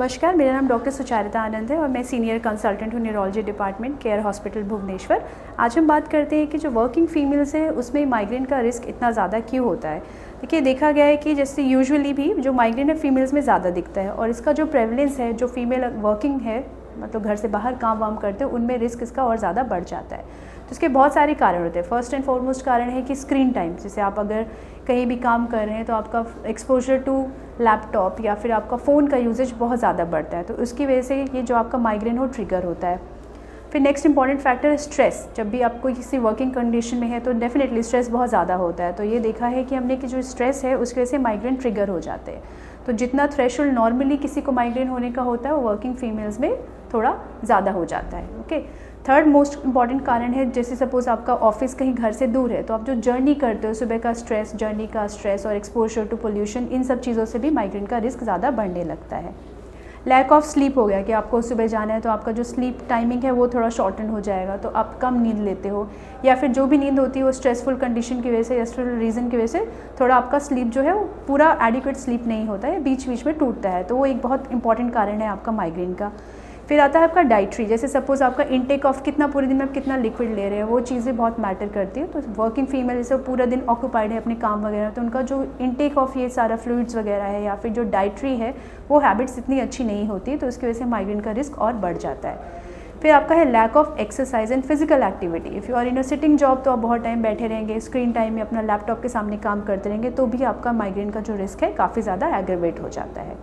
नमस्कार, मेरा नाम डॉक्टर सुचारिता आनंद है और मैं सीनियर कंसल्टेंट हूँ neurology department care hospital Bhubaneswar. आज हम बात करते हैं कि जो वर्किंग फीमेल्स है उसमें माइग्रेन का रिस्क इतना ज़्यादा क्यों होता है। देखिए, देखा गया है कि जैसे यूजुअली भी जो माइग्रेन है फीमेल्स में ज़्यादा दिखता है और इसका जो प्रेवलेंस है, जो फीमेल वर्किंग है मतलब घर से बाहर काम वाम करते हैं, उनमें रिस्क इसका और ज़्यादा बढ़ जाता है। तो इसके बहुत सारे कारण होते हैं। फर्स्ट एंड फॉरमोस्ट कारण है कि स्क्रीन टाइम, जैसे आप अगर कहीं भी काम कर रहे हैं तो आपका एक्सपोजर टू लैपटॉप या फिर आपका फ़ोन का यूजेज बहुत ज़्यादा बढ़ता है, तो उसकी वजह से ये जो आपका माइग्रेन हो ट्रिगर होता है। फिर नेक्स्ट इंपॉर्टेंट फैक्टर है स्ट्रेस। जब भी आप कोई किसी वर्किंग कंडीशन में है तो डेफिनेटली स्ट्रेस बहुत ज़्यादा होता है। तो ये देखा है कि हमने कि जो स्ट्रेस है उसकी वजह से माइग्रेन ट्रिगर हो जाते हैं। तो जितना थ्रेशोल्ड नॉर्मली किसी को माइग्रेन होने का होता है वो वर्किंग फीमेल्स में थोड़ा ज़्यादा हो जाता है। ओके, थर्ड मोस्ट इंपॉर्टेंट कारण है, जैसे सपोज आपका ऑफिस कहीं घर से दूर है तो आप जो जर्नी करते हो, सुबह का स्ट्रेस, जर्नी का स्ट्रेस और एक्सपोजर टू पोल्यूशन, इन सब चीज़ों से भी माइग्रेन का रिस्क ज़्यादा बढ़ने लगता है। लैक ऑफ स्लीप हो गया कि आपको सुबह जाना है तो आपका जो स्लीप टाइमिंग है वो थोड़ा शॉर्टन हो जाएगा, तो आप कम नींद लेते हो, या फिर जो भी नींद होती है वो स्ट्रेसफुल कंडीशन की वजह से, स्ट्रेसफुल रीज़न की वजह से थोड़ा आपका स्लीप जो है वो पूरा एडिक्वेट स्लीप नहीं होता है, बीच बीच में टूटता है। तो वो एक बहुत इंपॉर्टेंट कारण है आपका माइग्रेन का। फिर आता है आपका डाइट्री, जैसे सपोज आपका इनटेक ऑफ कितना पूरे दिन में आप कितना लिक्विड ले रहे हैं, वो चीज़ें बहुत मैटर करती है। तो वर्किंग फीमेल जैसे पूरा दिन ऑक्यूपाइड है अपने काम वगैरह, तो उनका जो इनटेक ऑफ ये सारा फ्लूइड्स वगैरह है या फिर जो डाइट्री है वो हैबिट्स इतनी अच्छी नहीं होती, तो उसकी वजह से माइग्रेन का रिस्क और बढ़ जाता है। फिर आपका है lack of exercise and physical activity. If you are in a sitting job तो आप बहुत टाइम बैठे रहेंगे, स्क्रीन टाइम में अपना लैपटॉप के सामने काम करते रहेंगे, तो भी आपका माइग्रेन का जो रिस्क है काफ़ी ज़्यादा एग्रेवेट हो जाता है।